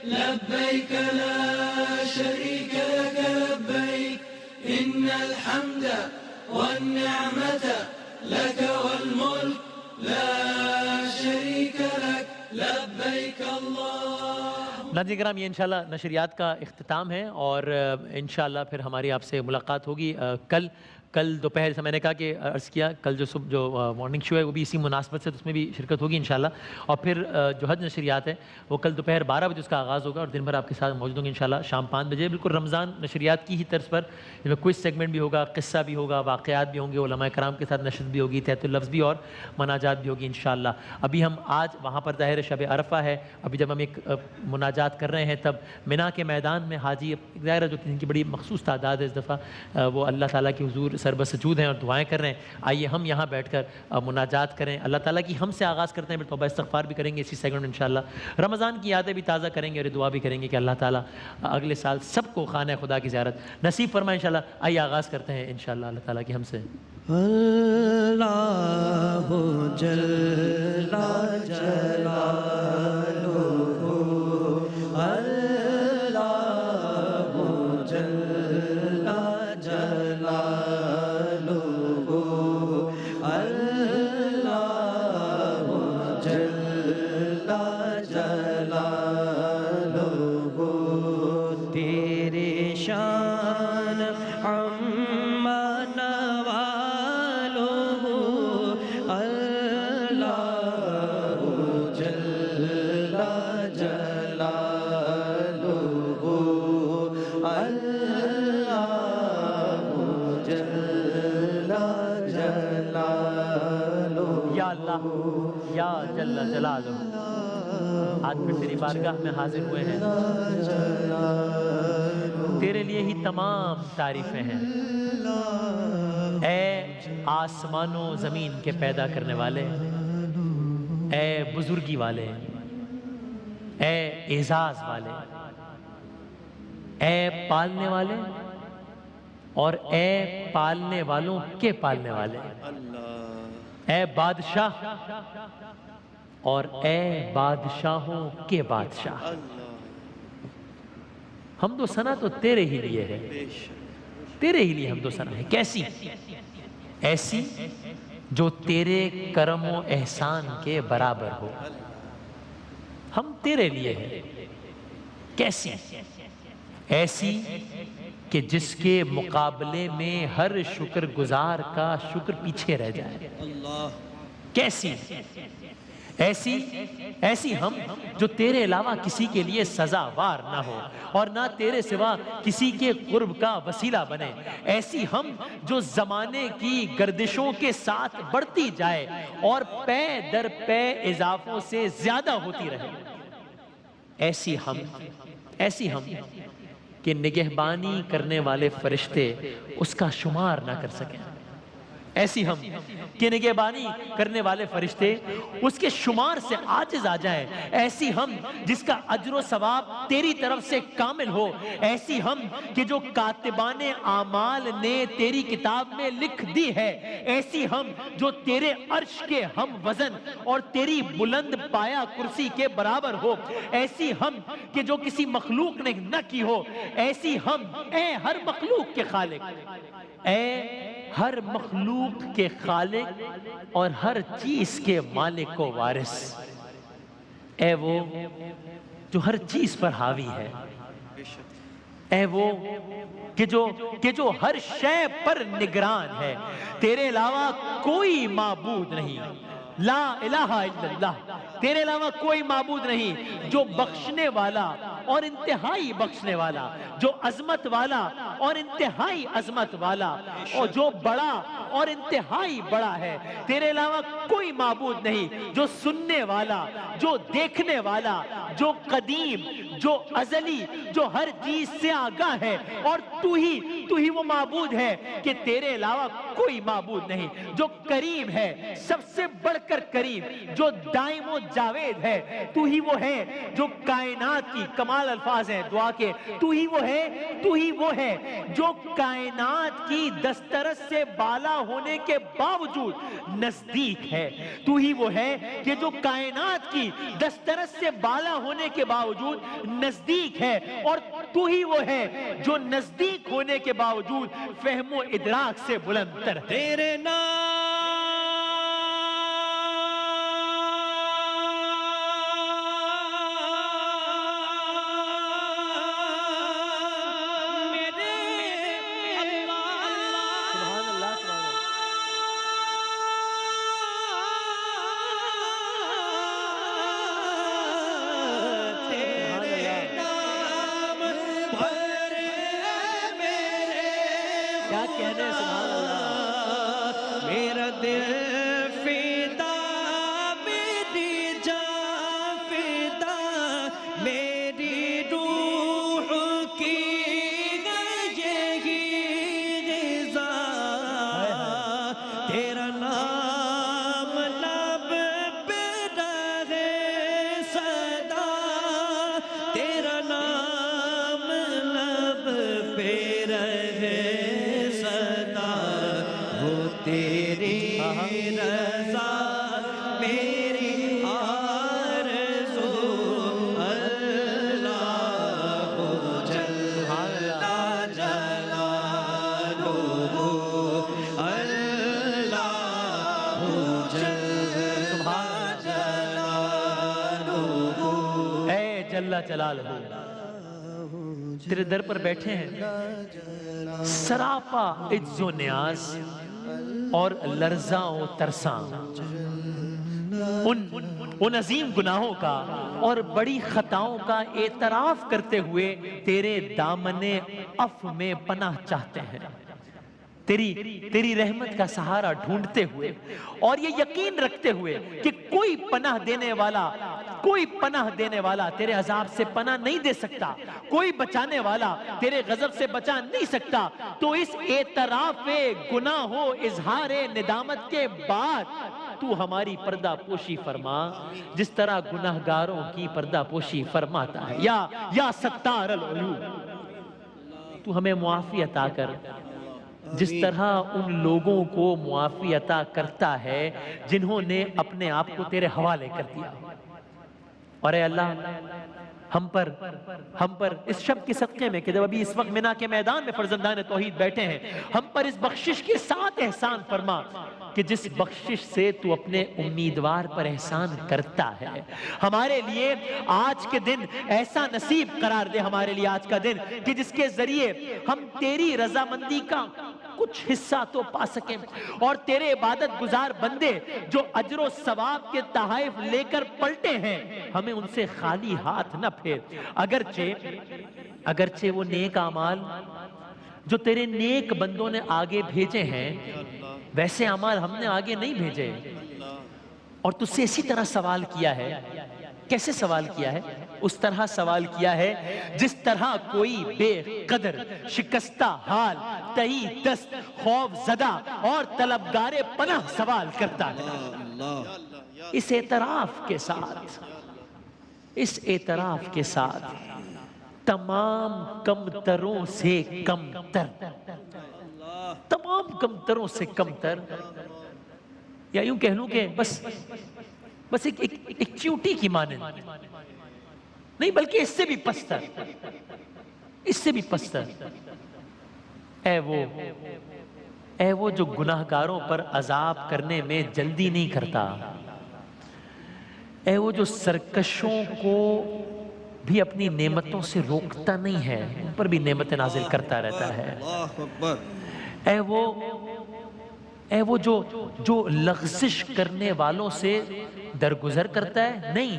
لبيك لا شريك لك لبيك إن الحمد والنعمة لك والملك لا شريك لك لبيك الله. ناظرین کرام، یہ انشاءاللہ نشریات کا اختتام ہے اور انشاءاللہ پھر ہماری آپ سے ملاقات ہوگی کل دوپہر، جیسا میں نے کہا کہ عرض کیا، کل جو مارننگ شو ہے وہ بھی اسی مناسبت سے، تو اس میں بھی شرکت ہوگی انشاءاللہ. اور پھر جو حج نشریات ہے وہ کل دوپہر 12 بجے اس کا آغاز ہوگا اور دن بھر آپ کے ساتھ موجود ہوں گے انشاءاللہ شام 5 بجے، بالکل رمضان نشریات کی ہی طرز پر، جس میں کوئز سیگمنٹ بھی ہوگا، قصہ بھی ہوگا، واقعات بھی ہوں گے، علماء کرام کے ساتھ نشست بھی ہوگی، تحت اللفظ بھی اور مناجات بھی ہوگی انشاءاللہ. ابھی ہم آج وہاں پر ظاہر شب عرفہ ہے، ابھی جب ہم ایک مناجات کر رہے ہیں تب منا کے میدان میں حاجی ظاہر جو جن کی بڑی مخصوص تعداد ہے اس دفعہ، وہ اللہ تعالیٰ کی حضور سربسجود ہیں اور دعائیں کر رہے ہیں. آئیے ہم یہاں بیٹھ کر مناجات کریں، اللہ تعالیٰ کی ہم سے آغاز کرتے ہیں، پھر توبہ استغفار بھی کریں گے اسی سیگمنٹ میں انشاءاللہ. رمضان کی یادیں بھی تازہ کریں گے اور دعا بھی کریں گے کہ اللہ تعالیٰ اگلے سال سب کو خانہ خدا کی زیارت نصیب فرمائے انشاءاللہ. آئیے آغاز کرتے ہیں انشاءاللہ اللہ تعالیٰ کی ہم سے. اللہ جل جلالہ یا جل جلالہ. آج پھر تیری بارگاہ میں حاضر ہوئے ہیں، تیرے لیے ہی تمام تعریفیں ہیں. اے آسمان و زمین کے پیدا کرنے والے، اے بزرگی والے، اے اعزاز والے، اے پالنے والے اور اے پالنے والوں کے پالنے والے، اے بادشاہ اور اے بادشاہوں کے بادشاہ. حمد و ثنا تو تیرے ہی لیے ہے، تیرے ہی لیے حمد و ثنا ہے. کیسی؟ ایسی جو تیرے کرم و احسان کے برابر ہو. ہم تیرے لیے ہیں. کیسی؟ ایسی کہ جس کے مقابلے میں ہر شکر گزار کا شکر پیچھے رہ جائے. کیسی؟ ایسی ہم جو تیرے علاوہ کسی کے لیے سزاوار نہ ہو اور نہ تیرے سوا کسی کے قرب کا وسیلہ بنے. ایسی ہم جو زمانے کی گردشوں کے ساتھ بڑھتی جائے اور پے در پے اضافوں سے زیادہ ہوتی رہے. ایسی ہم کہ نگہبانی کرنے والے فرشتے اس کا شمار نہ کر سکیں. ایسی ہم کہ نگہبانی کرنے والے فرشتے اس کے شمار سے عاجز آ جائیں. ایسی ہم جس کا اجر و ثواب تیری طرف سے کامل ہو. ایسی ہم کہ جو کاتبان اعمال نے تیری کتاب میں لکھ دی ہے. ایسی ہم جو تیرے عرش کے ہم وزن اور تیری بلند پایا کرسی کے برابر ہو. ایسی ہم کہ جو کسی مخلوق نے نہ کی ہو. ایسی ہم اے ہر مخلوق کے خالق، اے ہر مخلوق کے خالق اور ہر چیز کے مالک و وارث، اے وہ جو ہر چیز پر حاوی ہے، اے وہ کہ جو ہر شے پر نگران ہے. تیرے علاوہ کوئی معبود نہیں، لا الہ الا اللہ، تیرے علاوہ کوئی معبود نہیں جو بخشنے والا اور انتہائی بخشنے والا، جو عظمت والا اور انتہائی عظمت والا، اور جو بڑا اور انتہائی بڑا ہے. تیرے علاوہ کوئی معبود نہیں جو سننے والا، جو دیکھنے والا، جو قدیم، جو ازلی، جو ہر چیز سے آگاہ ہے. اور تو ہی وہ معبود ہے کہ تیرے علاوہ کوئی معبود نہیں، جو کریم ہے، سب سے بڑھ کر کریم، جو دائم و جاوید ہے. تو ہی وہ ہے جو کائنات کی، کمال الفاظ ہیں دعا کے، تو ہی وہ ہے جو کائنات کی دسترس سے بالا ہونے کے باوجود نزدیک ہے. تو ہی وہ ہے کہ جو کائنات کی دسترس سے بالا ہونے کے باوجود نزدیک ہے, اور تو ہی وہ ہے جو نزدیک ہونے کے باوجود فہم و ادراک سے بلند تر ہے. تیرے نام کیا کہنے ہیں, سبحان اللہ. میرا دل فدا, میری جان فدا, میری روح کی یہی غذا, تیرا نام لب پہ رہے صدا, تیرا نام لب پہ رہے صدا, وہ تیری رضا میری آرزو, اللہ جل جلالہ, اللہ جل جلالہ. اے جل جلالہ, تیرے در پر بیٹھے ہیں سراپا عجز و نیاز اور لرزاں و ترساں, ان عظیم گناہوں کا اور بڑی خطاؤں کا اعتراف کرتے ہوئے تیرے دامن عفو میں پناہ چاہتے ہیں, تیری رحمت کا سہارا ڈھونڈتے ہوئے, اور یہ یقین رکھتے ہوئے کہ کوئی پناہ دینے والا تیرے عذاب سے پناہ نہیں دے سکتا, کوئی بچانے والا تیرے غضب سے بچا نہیں سکتا. تو اس اعتراف گناہ و اظہار ندامت کے بعد تو ہماری پردہ پوشی فرما, جس طرح گناہگاروں کی پردہ پوشی فرماتا ہے. یا ستار العیوب, تو ہمیں معافی عطا کر, جس طرح ان لوگوں کو معافی عطا کرتا ہے جنہوں نے اپنے آپ کو تیرے حوالے کر دیا. اور اے اللہ, ہم پر اس شب کے صدقے میں کہ جب ابھی اس وقت منا کے میدان میں فرزندان توحید بیٹھے ہیں, ہم پر اس بخشش کے ساتھ احسان فرما کہ جس بخشش سے تو اپنے امیدوار پر احسان کرتا ہے, ہمارے لیے آج کے دن ایسا نصیب قرار دے, ہمارے لیے آج کا دن کہ جس کے ذریعے ہم تیری رضامندی کا کچھ حصہ تو پا سکیں, اور تیرے عبادت گزار بندے جو اجر و ثواب کے تحائف لے کر پلٹے ہیں, ہمیں ان سے خالی ہاتھ نہ پھیر. اگرچہ وہ نیک اعمال جو تیرے نیک بندوں نے آگے بھیجے ہیں, ویسے اعمال ہم نے آگے نہیں بھیجے, اور تجھ سے اسی طرح سوال کیا ہے. کیسے سوال کیا ہے؟ اس طرح سوال کیا ہے جس طرح کوئی بے قدر, شکستہ حال, تہی دست, خوف زدہ اور طلبگار پناہ سوال کرتا ہے. اس اعتراف کے ساتھ تمام کمتروں سے کمتر, تمام کمتروں سے کمتر, یا یوں کہہ لوں کہ بس ایک چیوٹی کی مانند نہیں, بلکہ اس سے بھی پستر. اے وہ جو گناہگاروں پر عذاب کرنے میں جلدی نہیں کرتا, اے وہ جو سرکشوں کو بھی اپنی نعمتوں سے روکتا نہیں ہے, ان پر بھی نعمت نازل کرتا رہتا ہے. اے وہ جو لغزش کرنے والوں سے درگزر کرتا ہے, نہیں,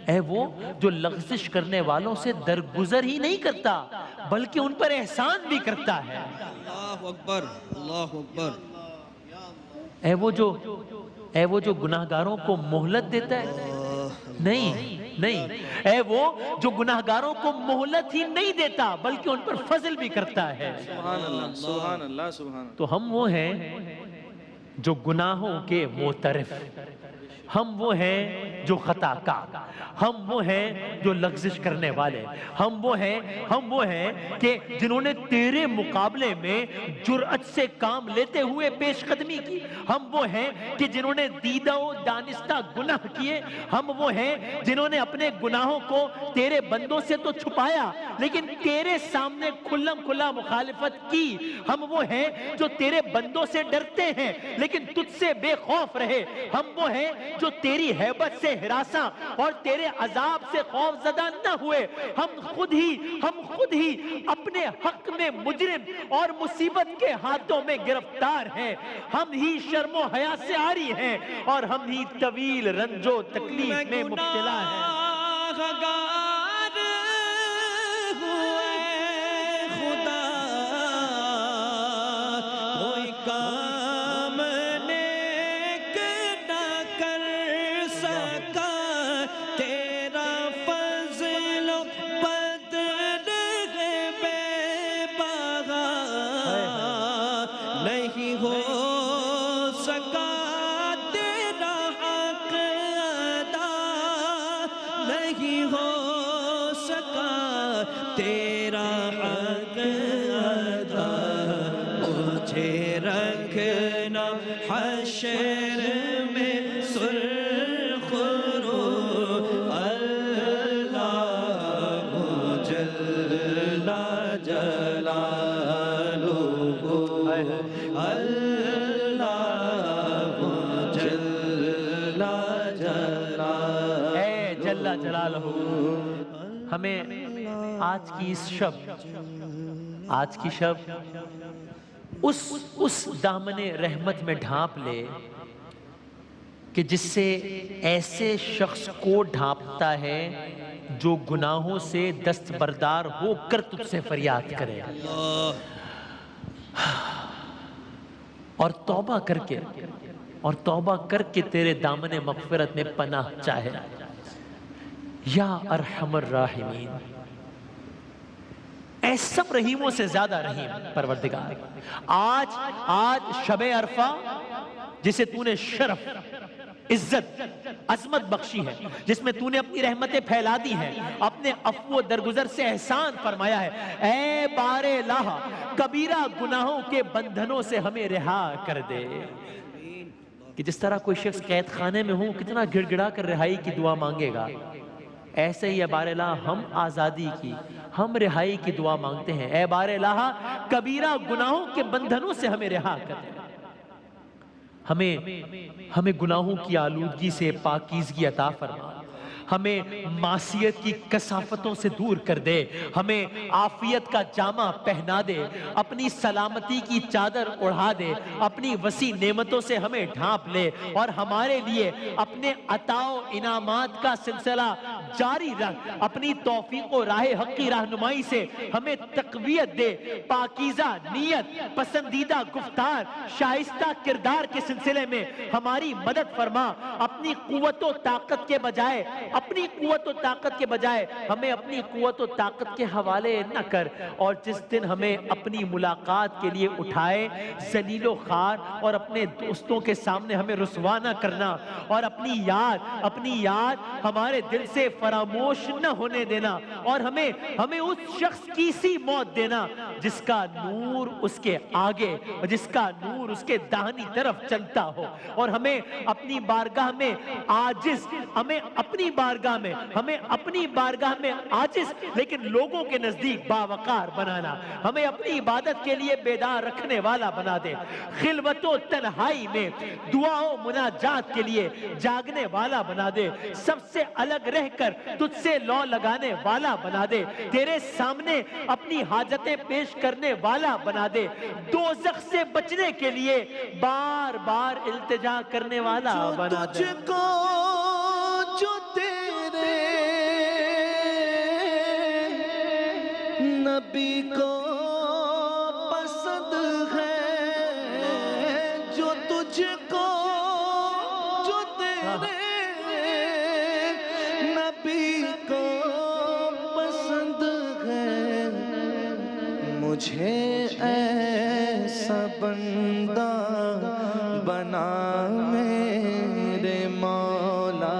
اے وہ جو لغزش کرنے والوں سے درگزر ہی نہیں کرتا بلکہ ان پر احسان بھی کرتا ہے. اللہ اکبر, اللہ اکبر. اے وہ جو گناہگاروں کو مہلت دیتا ہے, نہیں, اے وہ جو گناہگاروں کو مہلت ہی نہیں دیتا بلکہ ان پر فضل بھی کرتا ہے. سبحان اللہ, سبحان اللہ, سبحان اللہ. تو ہم وہ ہیں جو گناہوں کے معترف, ہم وہ ہیں جو خطا کار، ہم وہ ہیں جو لغزش کرنے والے، ہم وہ ہیں کہ جنہوں نے تیرے مقابلے میں جرأت سے کام لیتے ہوئے پیش قدمی کی، ہم وہ ہیں کہ جنہوں نے دیدہ و دانستہ گناہ کیے، ہم وہ ہیں جنہوں نے اپنے گناہوں کو تیرے بندوں سے تو چھپایا لیکن تیرے سامنے کھلم کھلا مخالفت کی، ہم وہ ہیں جو تیرے بندوں سے ڈرتے ہیں لیکن تجھ سے بے خوف رہے، ہم وہ ہیں جو تیری ہیبت سے ہراساں اور تیرے عذاب سے خوف زدہ نہ ہوئے، ہم خود ہی اپنے حق میں مجرم اور مصیبت کے ہاتھوں میں گرفتار ہیں، ہم ہی شرم و حیا سے عاری ہیں اور ہم ہی طویل رنج و تکلیف میں مبتلا ہیں۔ حشر میں سرخ رو اللہ جل جلالہ، اللہ جل جلالہ، اے جل جلالہ ہمیں آج کی اس شب اس دامن رحمت میں ڈھانپ لے کہ جس سے ایسے شخص کو ڈھانپتا ہے جو گناہوں سے دستبردار ہو کر تجھ سے فریاد کرے اور توبہ کر کے تیرے دامن مغفرت میں پناہ چاہے۔ یا ارحم الراحمین، اے سب رحیموں سے زیادہ رحیم پروردگار، آج شب عرفہ جسے تو نے شرف، عزت، عظمت بخشی ہے، جس میں تو نے اپنی رحمتیں پھیلا دی ہیں، اپنے عفو و درگزر سے احسان فرمایا ہے، اے بار الہ کبیرہ گناہوں کے بندھنوں سے ہمیں رہا کر دے۔ کہ جس طرح کوئی شخص قید خانے میں ہو کتنا گڑ گڑا کر رہائی کی دعا مانگے گا، ایسے ہی اے بار الہ ہم آزادی کی، ہم رہائی کی دعا مانگتے ہیں، اے بار الہ کبیرہ گناہوں کے بندھنوں سے ہمیں رہا کر دے، ہمیں گناہوں کی آلودگی سے پاکیزگی عطا فرما، ہمیں معصیت کی کثافتوں سے دور کر دے، ہمیں عافیت کا جامہ پہنا دے، اپنی سلامتی کی چادر اڑھا دے، اپنی وسیع نعمتوں سے ہمیں ڈھانپ لے اور ہمارے لیے اپنے عطا و انعامات کا سلسلہ جاری رکھ، اپنی توفیق و راہ حق کی رہنمائی سے ہمیں تقویت دے، پاکیزہ نیت، پسندیدہ گفتار، شائستہ کردار کے سلسلے میں ہماری مدد فرما، اپنی قوت و طاقت کے بجائے ہمیں اپنی قوت و طاقت کے حوالے نہ کر، اور جس دن ہمیں اپنی ملاقات کے لیے اٹھائے ذلیل و خوار اور اپنے دوستوں کے سامنے ہمیں رسوا نہ کرنا، اور اپنی یاد ہمارے دل سے فراموش نہ ہونے دینا، اور ہمیں اس شخص کی سی موت دینا جس کا نور اس کے آگے اور جس کا نور اس کے داہنی طرف چلتا ہو، اور ہمیں اپنی بارگاہ میں عاجز لیکن لوگوں کے نزدیک باوقار بنانا، ہمیں اپنی عبادت کے لیے بیدار رکھنے والا بنا دے، خلوت و تنہائی میں دعا و مناجات کے لیے جاگنے والا بنا دے، سب سے الگ رہ کر تجھ سے لو لگانے والا بنا دے، تیرے سامنے اپنی حاجتیں پیش کرنے والا بنا دے، دوزخ سے بچنے کے لیے بار بار التجا کرنے والا بنا دے۔ جو تیرے نبی کو پسند ہے، جو تجھ کو، جو تیرے نبی کو پسند ہے، مجھے ایسا بندہ بنا میرے مولا،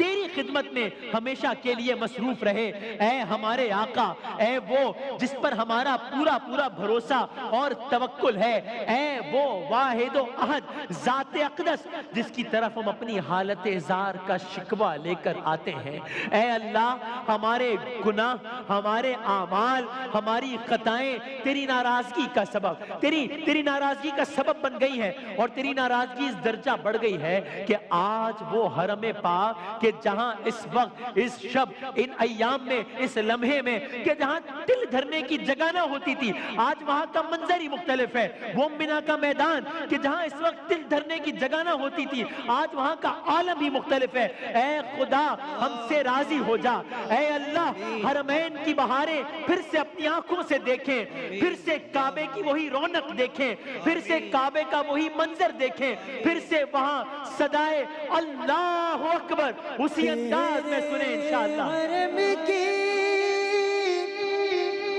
تیری خدمت میں ہمیشہ کے لیے مصروف رہے۔ اے ہمارے آقا، اے وہ جس پر ہمارا پورا پورا بھروسہ اور توکل ہے، اے وہ واحد و احد ذات اقدس جس کی طرف ہم اپنی حالت زار کا شکوہ لے کر آتے ہیں۔ اے اللہ، ہمارے گناہ، ہمارے اعمال، ہماری خطائیں تیری ناراضگی کا سبب، تیری ناراضگی کا سبب بن گئی ہے، اور تیری ناراضگی اس درجہ بڑھ گئی ہے کہ آج وہ حرم پاک کہ جہاں اس وقت، اس شب، ان ایام میں، اس لمحے میں کہ جہاں تل دھرنے کی جگہ نہ ہوتی تھی، آج وہاں کا منظر ہی مختلف ہے۔ وہ مینا کا میدان کہ جہاں اس وقت تل دھرنے کی جگہ نہ ہوتی تھی، آج وہاں کا عالم ہی مختلف ہے۔ اے خدا، ہم سے راضی ہو جا۔ اے اللہ، حرمین کی بہاریں پھر سے اپنی آنکھوں سے دیکھیں، پھر سے کعبے کی وہی رونق دیکھیں، پھر سے کعبے کا وہی منظر دیکھیں، پھر سے وہاں صدائے اللہ اکبر اسی انداز میں سنیں انشاءاللہ۔ حرم کی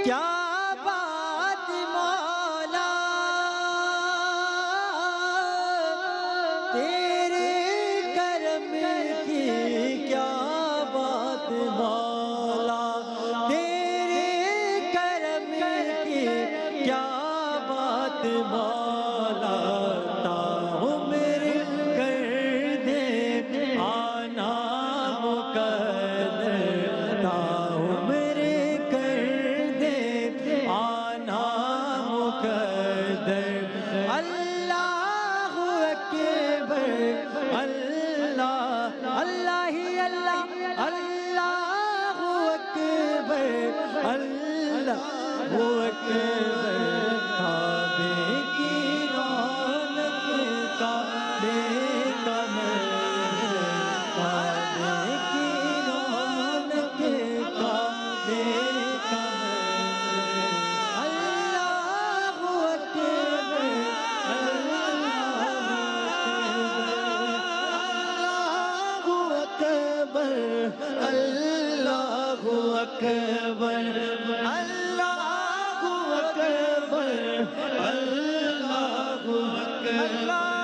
کیا بات مولا، تیرے کرم کی کیا بات مولا، تیرے کرم کی کیا بات مولا، تا عمر کر دے آنا مقدر، تا عمر کر دے آنا مقدر۔ اللہ اکبر، اللہ اللہ ہی اللہ، اللہ اکبر، اللہ اکبر۔ کعبے کی رونق، کعبے کا منظر، کعبے کی رونق، کعبے کا منظر۔ اللہ اکبر، اللہ اکبر، اللہ اکبر، اللہ اکبر، اللہ اکبر۔